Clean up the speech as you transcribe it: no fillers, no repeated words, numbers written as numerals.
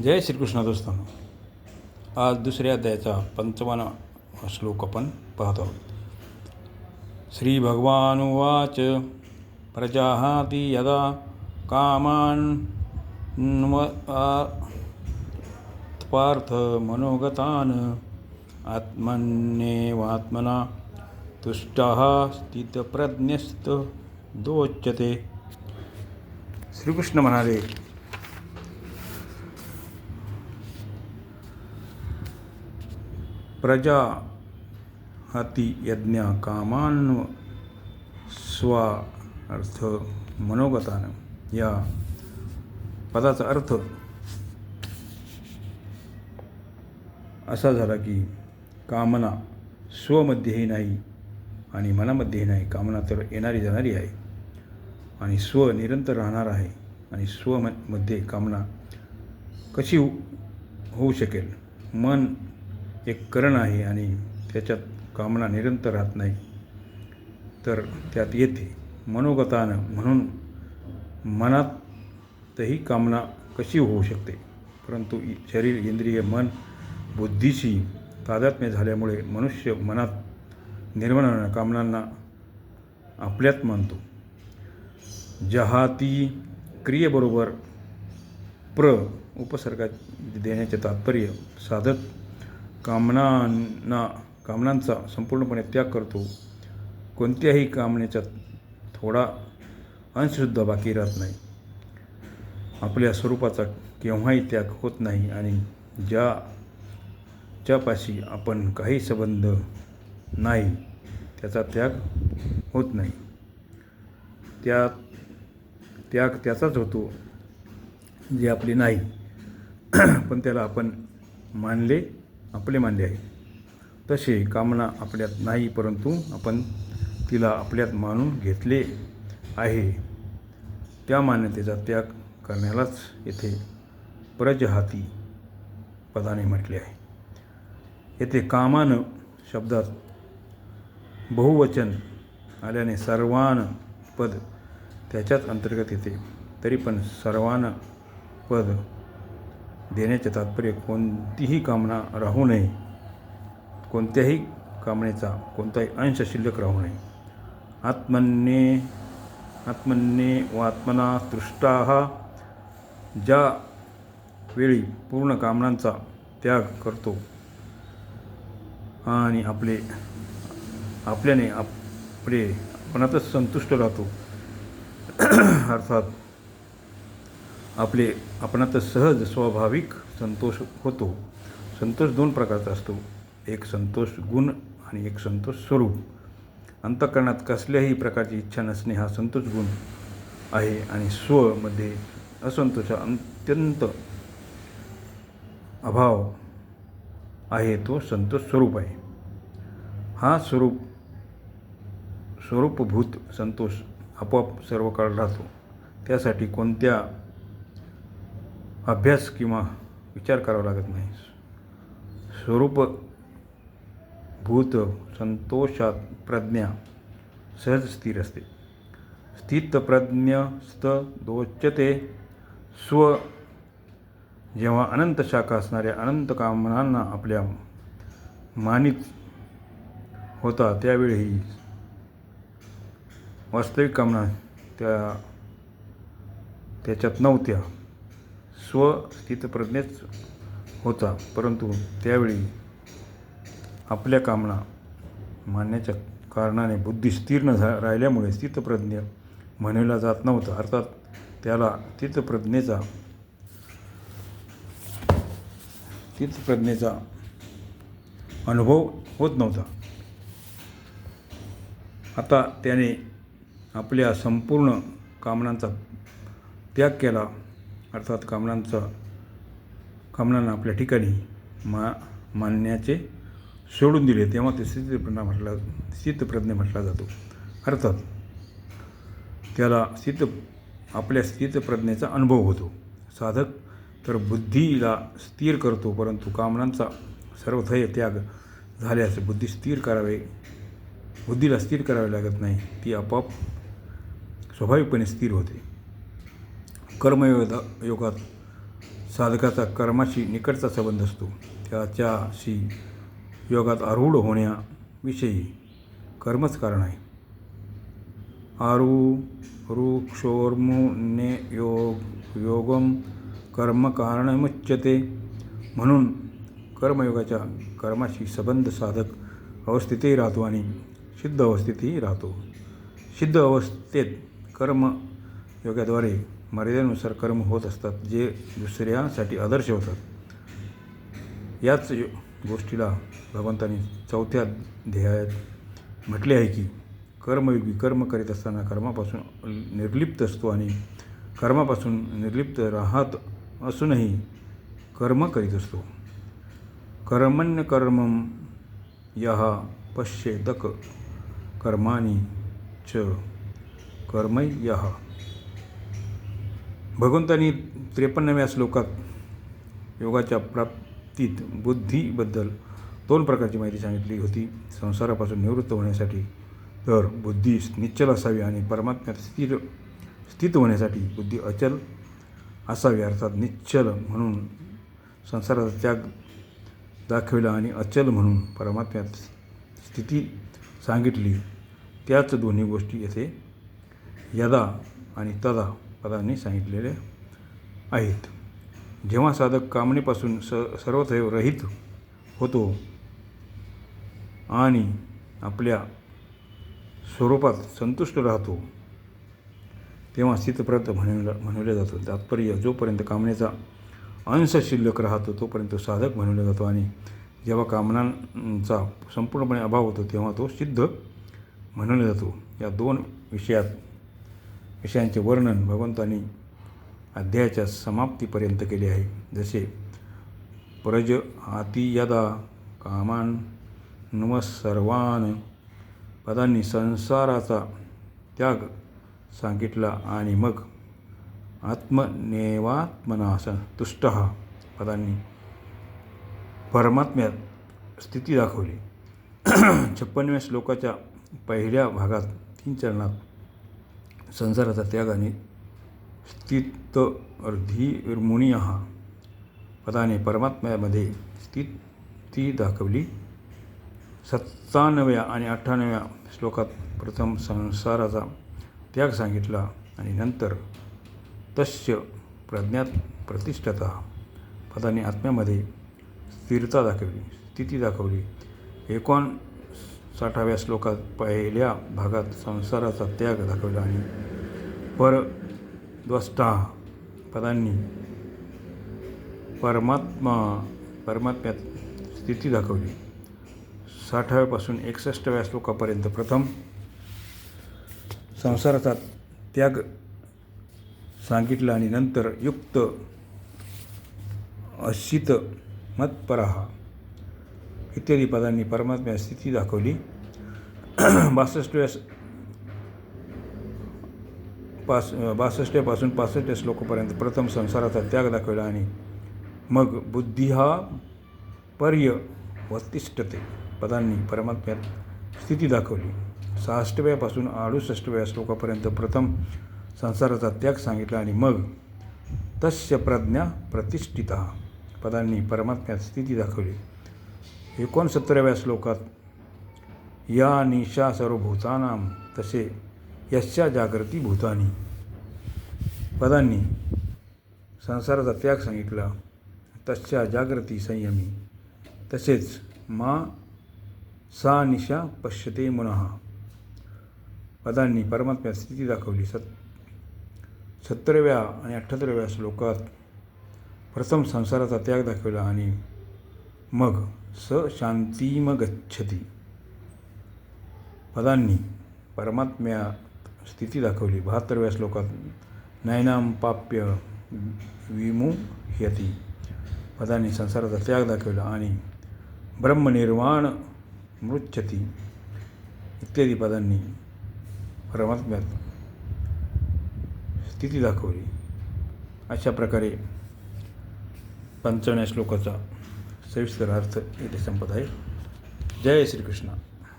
जय श्रीकृष्ण दोस्तांनो. आज दुसऱ्या अध्यायाचा 55 श्लोक आपण पाहतो आहोत. श्री भगवानुवाच प्रजाहाति यदा कामान् पार्थ मनोगतान् आत्मन्येवात्मना तुष्टः स्थितप्रज्ञस्तदोच्यते. श्रीकृष्ण म्हणाले, प्रजा हाती यज्ञ कामान्व स्वा अर्थ मनोगतान. या पदाचा अर्थ असा झाला की कामना स्वमध्येही नाही आणि मनामध्येही नाही. कामना तर येणारी जाणारी आहे आणि स्व निरंतर राहणार आहे. आणि स्वमध्ये कामना कशी होऊ शकेल? मन एक करण आहे आणि त्याच्यात कामना निरंतर राहत नाही, तर त्यात येते मनोगतानं. म्हणून मनातही कामना कशी होऊ शकते? परंतु शरीर, इंद्रिय, मन, बुद्धीशी तादात्म्य झाल्यामुळे मनुष्य मनात निर्माण होणाऱ्या कामनांना आपल्यात मानतो. जहाती क्रियेबरोबर उपसर्गात देण्याचे तात्पर्य साधक कामनांचा संपूर्णपणे त्याग करतो. कोणत्याही कामनेचा थोडा अंशसुद्धा बाकी राहत नाही. आपल्या स्वरूपाचा केव्हाही त्याग होत नाही आणि ज्यापाशी आपण काही संबंध नाही त्याचा त्याग होत नाही. त्याग त्याचाच होतो जे आपले नाही, पण त्याला आपण आपले मानले आहे. तसे कामना आपल्यात नाही, परंतु आपण तिला आपल्यात मानून घेतले आहे. त्या मान्यतेचा त्याग करण्यालाच येथे प्रजहाती पदाने म्हटले आहे. येथे कामान शब्दात बहुवचन आल्याने सर्वान पद त्याच्याच अंतर्गत येते. तरी पण सर्वान पद देण्याचे तात्पर्य कोणतीही कामना राहू नये, कोणत्याही कामनेचा कोणताही अंश शिल्लक राहू नये. आत्मन्ये व आत्मना तुष्टाः. ज्या वेळी पूर्ण कामनांचा त्याग करतो आणि आपणातच संतुष्ट राहतो, अर्थात आपणातच सहज स्वाभाविक संतोष होतो. संतोष दोन प्रकारचा असतो, एक संतोष गुण आणि एक संतोष स्वरूप. अंतःकरणात कसल्याही प्रकारची इच्छा नसणे हा संतोष गुण आहे आणि स्वमध्ये असंतोषा अत्यंत अभाव आहे तो संतोष स्वरूप आहे. हा स्वरूपभूत संतोष आपोआप सर्व काळ राहतो. त्यासाठी कोणत्या अभ्यास किंवा विचार करावा लागत नाही. स्वरूपभूत संतोषात प्रज्ञा सहज स्थिर असते. स्थितप्रज्ञस्तदोच्यते. स्व जेव्हा अनंत शाखा असणाऱ्या अनंत कामनांना आपल्या मानित होता, त्यावेळी वास्तविक कामना त्याच्यात नव्हत्या. स्थितप्रज्ञच होता, परंतु त्यावेळी आपल्या कामना मानण्याच्या कारणाने बुद्धी स्थिर न राहिल्यामुळे स्थितप्रज्ञ म्हणविला जात नव्हता. अर्थात त्याला स्थितप्रज्ञेचा अनुभव होत नव्हता. आता त्याने आपल्या संपूर्ण कामनांचा त्याग केला, अर्थात कामनांना आपल्या ठिकाणी मानण्याचे सोडून दिले, तेव्हा ते स्थितप्रज्ञ म्हटला जातो. अर्थात त्याला आपल्या स्थितप्रज्ञेचा अनुभव होतो. साधक तर बुद्धीला स्थिर करतो, परंतु कामनांचा सर्वथय त्याग झाल्यास बुद्धीला स्थिर करावे लागत नाही. ती आपोआप स्वाभाविकपणे स्थिर होते. कर्मयोगात साधकाचा कर्माशी निकटचा संबंध असतो. त्याच्याशी योगात आरूढ होण्याविषयी कर्मच कारण आहे. आरुक्षोर्मुने योगम कर्म कारणमुच्यते. म्हणून कर्मयोगाच्या कर्माशी संबंध साधक अवस्थेतही राहतो आणि सिद्ध अवस्थेतही राहतो. सिद्ध अवस्थेत कर्मयोगाद्वारे मर्यादेनुसार कर्म होत असतात, जे दुसऱ्यासाठी आदर्श होतात. याच गोष्टीला भगवंतांनी 4थ्या अध्यायात म्हटले आहे की कर्मयोगी कर्म करीत असताना कर्मापासून निर्लिप्त असतो आणि कर्मापासून निर्लिप्त राहत असूनही कर्म करीत असतो. कर्मण्यकर्मं यः पश्येत कर्माणि च कर्मयः. भगवंतांनी 53व्या श्लोकात योगाच्या प्राप्तीत बुद्धीबद्दल 2 प्रकारची माहिती सांगितली होती. संसारापासून निवृत्त होण्यासाठी तर बुद्धी निश्चल असावी आणि परमात्म्यात स्थित होण्यासाठी बुद्धी अचल असावी. अर्थात निश्चल म्हणून संसाराचा त्याग दाखविला आणि अचल म्हणून परमात्म्यात स्थिती सांगितली. त्याच दोन्ही गोष्टी येथे यदा आणि तदा पदांनी सांगितलेल्या आहेत. जेव्हा साधक कामनेपासून सर्वथैव रहित होतो आणि आपल्या स्वरूपात संतुष्ट राहतो, तेव्हा स्थितप्रज्ञ म्हणवले जातो. तात्पर्य, जोपर्यंत कामनेचा अंश शिल्लक राहतो तोपर्यंत साधक म्हणवला जातो आणि जेव्हा कामनांचा संपूर्णपणे अभाव होतो तेव्हा तो सिद्ध म्हणवला जातो. या 2 विषयांचे वर्णन भगवंतांनी अध्यायाच्या समाप्तीपर्यंत केले आहे. जसे प्रजहाति यदा कामान सर्वान पदांनी संसाराचा त्याग सांगितला आणि मग आत्मनेवात्मना संतुष्टः पदांनी परमात्म्यात स्थिती दाखवली. 56व्या श्लोकाच्या पहिल्या भागात 3 चरणात संसाराचा त्याग आणि स्थितर्धीर्मुनियः पदाने परमात्म्यामध्ये स्थिती दाखवली. 97व्या आणि 98व्या श्लोकात प्रथम संसाराचा त्याग सांगितला आणि नंतर तस्य प्रज्ञात प्रतिष्ठता पदाने आत्म्यामध्ये स्थिरता दाखवली, स्थिती दाखवली. 59व्या श्लोकात पहिल्या भागात संसाराचा त्याग दाखवला आणि परद्वष्टा पदांनी परमात्म्यात स्थिती दाखवली. 60व्यापासून 61व्या श्लोकापर्यंत प्रथम संसाराचा त्याग सांगितला आणि नंतर युक्त अशित मत्परः इत्यादी पदांनी परमात्म्यात स्थिती दाखवली. 62पासून 65 श्लोकापर्यंत प्रथम संसाराचा त्याग दाखवला आणि मग बुद्धिहा पर्यवतिष्ठते पदांनी परमात्म्यात स्थिती दाखवली. 66व्यापासून 68व्या श्लोकापर्यंत प्रथम संसाराचा त्याग सांगितला आणि मग तस्य प्रज्ञा प्रतिष्ठिता पदांनी परमात्म्यात स्थिती दाखवली. 69व्या श्लोकात या निशा सर्वभूतानां तसे यस्या जागृती भूतानी पदांनी संसाराचा त्याग सांगितला. तस्या जागृती संयमी तसेच मा सा निशा पश्यते मुनः पदांनी परमात्म्यात स्थिती दाखवली. 70व्या आणि 78व्या श्लोकात प्रथम संसाराचा त्याग दाखवला आणि मग स शांतीमगच्छति पदांनी परमात्म्यात स्थिती दाखवली. 72व्या श्लोकात नैनां पाप्य विमुह्यति पदांनी संसाराचा त्याग दाखवला आणि ब्रह्मनिर्वाण मृच्छति इत्यादी पदांनी परमात्म्यात स्थिती दाखवली. अशा प्रकारे 55व्या श्लोकाचा सविस्तर अर्थ इथे संपत आहे. जय श्रीकृष्ण.